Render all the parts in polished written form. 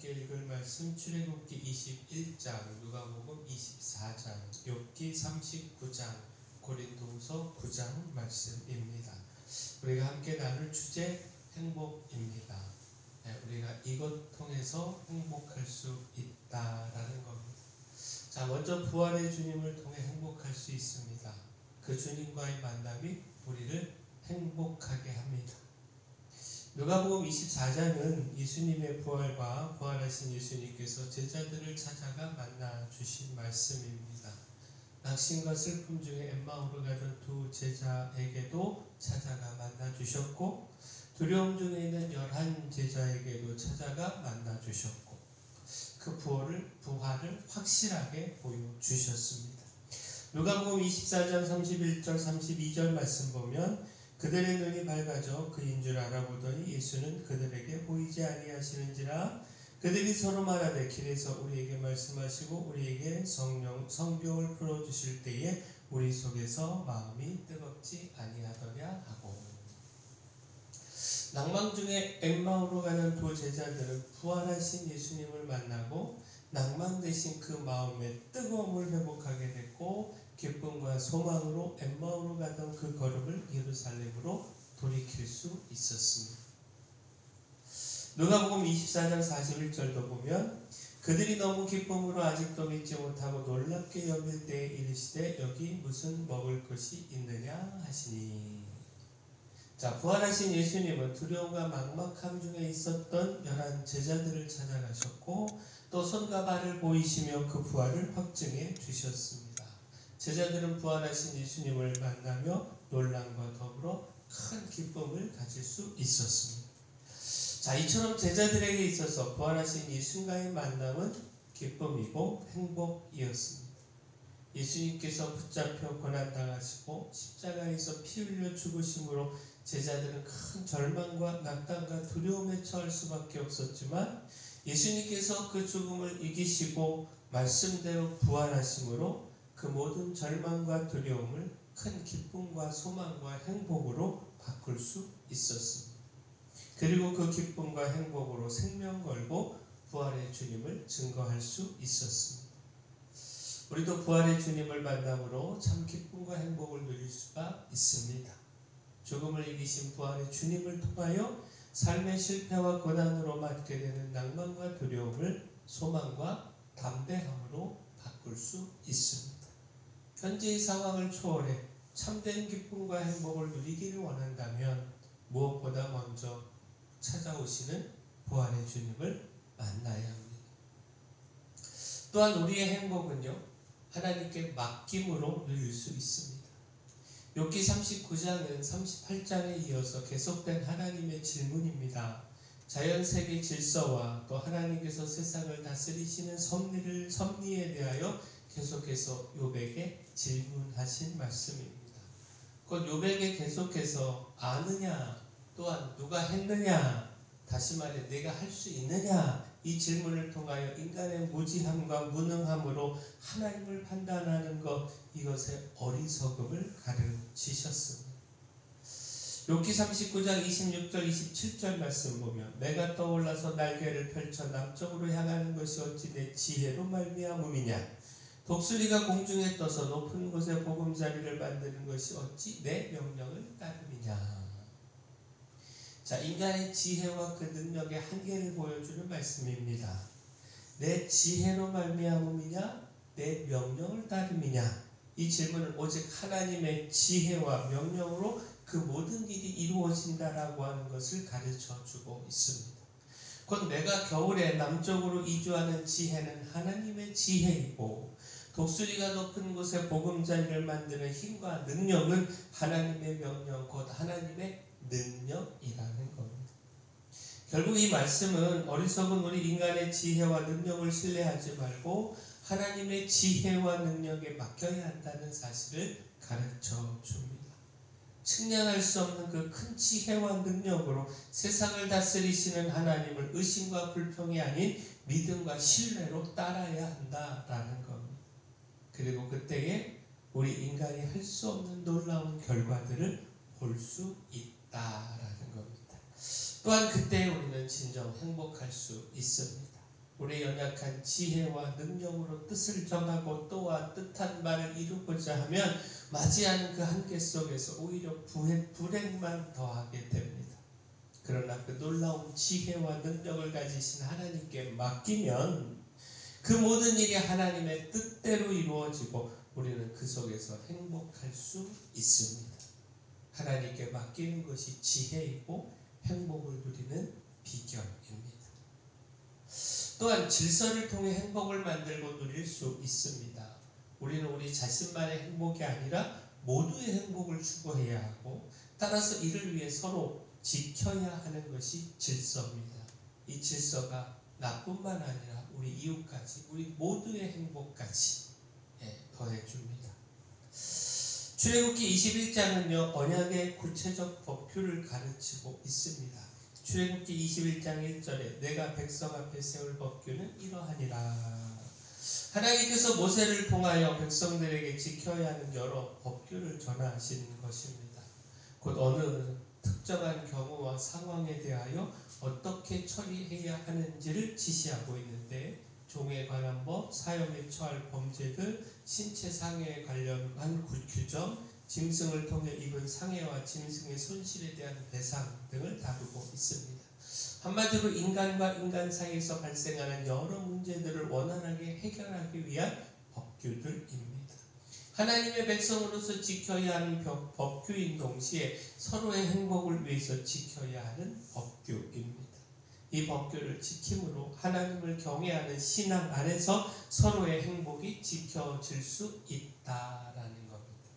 함께 읽을 말씀 출애굽기 21장, 누가복음 24장, 욥기 39장, 고린도후서 9장 말씀입니다. 우리가 함께 나눌 주제 행복입니다. 우리가 이것 통해서 행복할 수 있다라는 겁니다. 자, 먼저 부활의 주님을 통해 행복할 수 있습니다. 그 주님과의 만남이 우리를 행복하게 합니다. 누가복음 24장은 예수님의 부활과 부활하신 예수님께서 제자들을 찾아가 만나 주신 말씀입니다. 낙심과 슬픔 중에 엠마오로 가던 두 제자에게도 찾아가 만나 주셨고, 두려움 중에 있는 11 제자에게도 찾아가 만나 주셨고, 그 부활을 확실하게 보여주셨습니다. 누가복음 24장 31절 32절 말씀 보면 그들의 눈이 밝아져 그인 줄 알아보더니 예수는 그들에게 보이지 아니하시는지라. 그들이 서로 말하되 길에서 우리에게 말씀하시고 우리에게 성경을 풀어주실 때에 우리 속에서 마음이 뜨겁지 아니하더냐 하고. 낭만 중에 엠마오로 가는 두 제자들은 부활하신 예수님을 만나고 낭만 대신 그 마음의 뜨거움을 회복하게 됐고, 기쁨과 소망으로 엠마오로 가던 그 걸음을 예루살렘으로 돌이킬 수 있었습니다. 누가복음 24장 41절도 보면 그들이 너무 기쁨으로 아직도 믿지 못하고 놀랍게 여길 때에 이르시되 여기 무슨 먹을 것이 있느냐 하시니. 자, 부활하신 예수님은 두려움과 막막함 중에 있었던 11 제자들을 찾아가셨고, 또 손과 발을 보이시며 그 부활을 확증해 주셨습니다. 제자들은 부활하신 예수님을 만나며 놀람과 더불어 큰 기쁨을 가질 수 있었습니다. 자, 이처럼 제자들에게 있어서 부활하신 예수님과의 만남은 기쁨이고 행복이었습니다. 예수님께서 붙잡혀 고난당하시고 십자가에서 피 흘려 죽으심으로 제자들은 큰 절망과 낙담과 두려움에 처할 수밖에 없었지만, 예수님께서 그 죽음을 이기시고 말씀대로 부활하심으로 그 모든 절망과 두려움을 큰 기쁨과 소망과 행복으로 바꿀 수 있었습니다. 그리고 그 기쁨과 행복으로 생명 걸고 부활의 주님을 증거할 수 있었습니다. 우리도 부활의 주님을 만남으로 참 기쁨과 행복을 누릴 수가 있습니다. 죽음을 이기신 부활의 주님을 통하여 삶의 실패와 고난으로 맞게 되는 낭만과 두려움을 소망과 담대함으로 바꿀 수 있습니다. 현재의 상황을 초월해 참된 기쁨과 행복을 누리기를 원한다면 무엇보다 먼저 찾아오시는 부활의 주님을 만나야 합니다. 또한 우리의 행복은요, 하나님께 맡김으로 누릴 수 있습니다. 욥기 39장은 38장에 이어서 계속된 하나님의 질문입니다. 자연세계 질서와 또 하나님께서 세상을 다스리시는 섭리에 대하여 계속해서 욥에게 질문하신 말씀입니다. 곧 욥에게 계속해서 아느냐, 또한 누가 했느냐, 다시 말해 내가 할 수 있느냐, 이 질문을 통하여 인간의 무지함과 무능함으로 하나님을 판단하는 것, 이것의 어리석음을 가르치셨습니다. 욥기 39장 26절 27절 말씀 보면 내가 떠올라서 날개를 펼쳐 남쪽으로 향하는 것이 어찌 내 지혜로 말미암음이냐. 독수리가 공중에 떠서 높은 곳에 보금자리를 만드는 것이 어찌 내 명령을 따름이냐. 자, 인간의 지혜와 그 능력의 한계를 보여주는 말씀입니다. 내 지혜로 말미암음이냐, 내 명령을 따름이냐. 이 질문은 오직 하나님의 지혜와 명령으로 그 모든 일이 이루어진다라고 하는 것을 가르쳐주고 있습니다. 곧 내가 겨울에 남쪽으로 이주하는 지혜는 하나님의 지혜이고, 독수리가 높은 곳에 보금자리를 만드는 힘과 능력은 하나님의 명령, 곧 하나님의 능력이라는 겁니다. 결국 이 말씀은 어리석은 우리 인간의 지혜와 능력을 신뢰하지 말고 하나님의 지혜와 능력에 맡겨야 한다는 사실을 가르쳐 줍니다. 측량할 수 없는 그 큰 지혜와 능력으로 세상을 다스리시는 하나님을 의심과 불평이 아닌 믿음과 신뢰로 따라야 한다라는 겁니다. 그리고 그때에 우리 인간이 할 수 없는 놀라운 결과들을 볼 수 있다라는 겁니다. 또한 그때 우리는 진정 행복할 수 있습니다. 우리 연약한 지혜와 능력으로 뜻을 정하고 또한 뜻한 바를 이루고자 하면 맞이하는 그 한계 속에서 오히려 불행만 더하게 됩니다. 그러나 그 놀라운 지혜와 능력을 가지신 하나님께 맡기면 그 모든 일이 하나님의 뜻대로 이루어지고 우리는 그 속에서 행복할 수 있습니다. 하나님께 맡기는 것이 지혜이고 행복을 누리는 비결입니다. 또한 질서를 통해 행복을 만들고 누릴 수 있습니다. 우리는 우리 자신만의 행복이 아니라 모두의 행복을 추구해야 하고 따라서 이를 위해 서로 지켜야 하는 것이 질서입니다. 이 질서가 나뿐만 아니라 우리 이웃까지 우리 모두의 행복까지 더해줍니다. 출애굽기 21장은요 언약의 구체적 법규를 가르치고 있습니다. 출애굽기 21장 1절에 내가 백성 앞에 세울 법규는 이러하니라. 하나님께서 모세를 통하여 백성들에게 지켜야 하는 여러 법규를 전하신 것입니다. 곧 어느 특정한 경우와 상황에 대하여 어떻게 처리해야 하는지를 지시하고 있는데 종에 관한 법, 사형에 처할 범죄들, 신체 상해에 관련한 규정, 짐승을 통해 입은 상해와 짐승의 손실에 대한 배상 등을 다루고 있습니다. 한마디로 인간과 인간 사이에서 발생하는 여러 문제들을 원활하게 해결하기 위한 법규들입니다. 하나님의 백성으로서 지켜야 하는 법규인 동시에 서로의 행복을 위해서 지켜야 하는 법규입니다. 이 법규를 지킴으로 하나님을 경외하는 신앙 안에서 서로의 행복이 지켜질 수 있다라는 겁니다.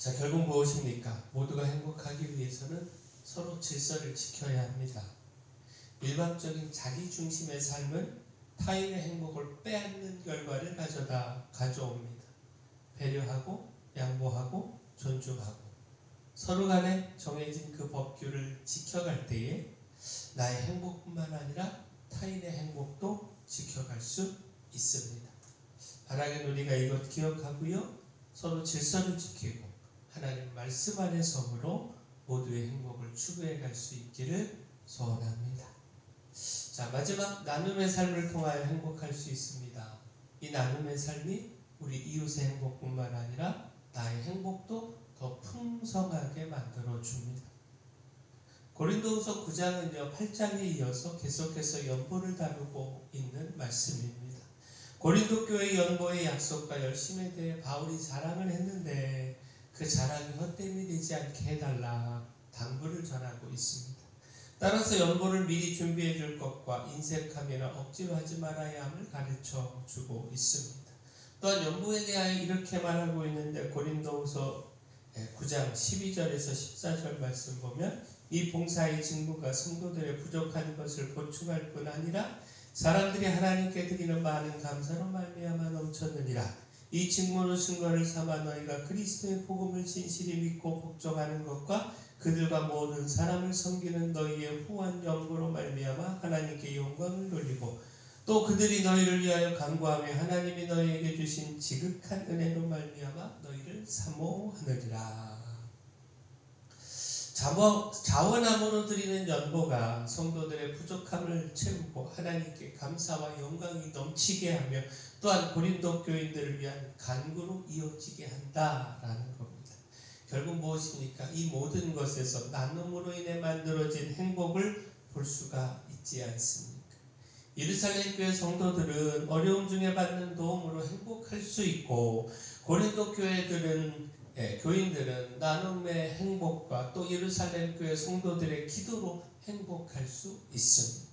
자, 결국 무엇입니까? 모두가 행복하기 위해서는 서로 질서를 지켜야 합니다. 일방적인 자기 중심의 삶은 타인의 행복을 빼앗는 결과를 가져옵니다. 배려하고 양보하고 존중하고 서로 간에 정해진 그 법규를 지켜갈 때에 나의 행복뿐만 아니라 타인의 행복도 지켜갈 수 있습니다. 바라긴 우리가 이것 기억하고요. 서로 질서를 지키고 하나님 말씀 안의 섬으로 모두의 행복을 추구해 갈 수 있기를 소원합니다. 자, 마지막 나눔의 삶을 통하여 행복할 수 있습니다. 이 나눔의 삶이 우리 이웃의 행복뿐만 아니라 나의 행복도 더 풍성하게 만들어줍니다. 고린도후서 9장은요 8장에 이어서 계속해서 연보를 다루고 있는 말씀입니다. 고린도 교회 연보의 약속과 열심에 대해 바울이 자랑을 했는데 그 자랑이 헛됨이 되지 않게 해달라 당부를 전하고 있습니다. 따라서 연보를 미리 준비해 줄 것과 인색함이나 억지로 하지 말아야 함을 가르쳐 주고 있습니다. 또한 연보에 대하여 이렇게 말하고 있는데 고린도후서 9장 12절에서 14절 말씀 보면 이 봉사의 직무가 성도들의 부족한 것을 보충할 뿐 아니라 사람들이 하나님께 드리는 많은 감사로 말미암아 넘쳤느니라. 이 직무로 증거를 삼아 너희가 그리스도의 복음을 진실히 믿고 복종하는 것과 그들과 모든 사람을 섬기는 너희의 후한 연보로 말미암아 하나님께 영광을 돌리고 또 그들이 너희를 위하여 간구하며 하나님이 너희에게 주신 지극한 은혜로 말미암아 너희를 사모하느니라. 자원함으로 드리는 연보가 성도들의 부족함을 채우고 하나님께 감사와 영광이 넘치게 하며 또한 고린도 교인들을 위한 간구로 이어지게 한다라는 겁니다. 결국 무엇입니까? 이 모든 것에서 나눔으로 인해 만들어진 행복을 볼 수가 있지 않습니까? 예루살렘 교회 성도들은 어려움 중에 받는 도움으로 행복할 수 있고 고린도 교인들은 나눔의 행복과 또 예루살렘 교회 성도들의 기도로 행복할 수 있습니다.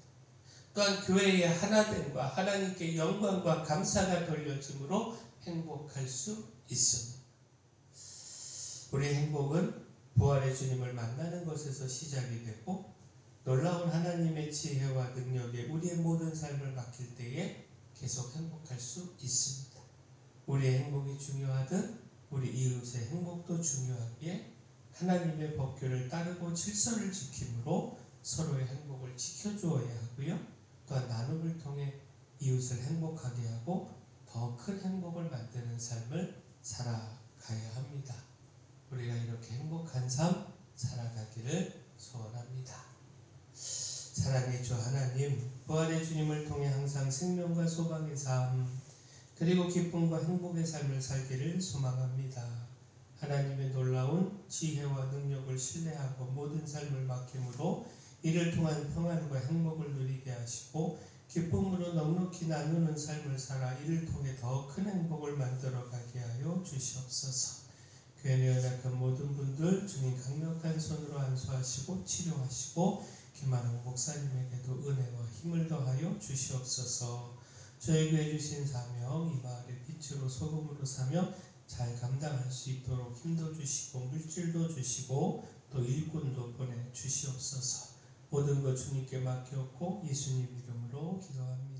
또한 교회의 하나됨과 하나님께 영광과 감사가 돌려짐으로 행복할 수 있습니다. 우리의 행복은 부활의 주님을 만나는 것에서 시작이 되고 놀라운 하나님의 지혜와 능력에 우리의 모든 삶을 맡길 때에 계속 행복할 수 있습니다. 우리의 행복이 중요하듯 우리 이웃의 행복도 중요하기에 하나님의 법규를 따르고 질서를 지킴으로 서로의 행복을 지켜주어야 하고요. 또한 나눔을 통해 이웃을 행복하게 하고 더 큰 행복을 만드는 삶을 살아가야 합니다. 우리가 이렇게 행복한 삶 살아가기를 소원합니다. 사랑의 주 하나님, 부활의 주님을 통해 항상 생명과 소망의 삶, 그리고 기쁨과 행복의 삶을 살기를 소망합니다. 하나님의 놀라운 지혜와 능력을 신뢰하고 모든 삶을 맡김으로 이를 통한 평안과 행복을 누리게 하시고 기쁨으로 넉넉히 나누는 삶을 살아 이를 통해 더 큰 행복을 만들어가게 하여 주시옵소서. 교회 내 연약한 모든 분들 주님 강력한 손으로 안수하시고 치료하시고 김만호 목사님에게도 은혜와 힘을 더하여 주시옵소서. 저에게 주신 사명 이 마을의 빛으로 소금으로 사며 잘 감당할 수 있도록 힘도 주시고 물질도 주시고 또 일꾼도 보내 주시옵소서. 모든 것 주님께 맡겼고 예수님 이름으로 기도합니다.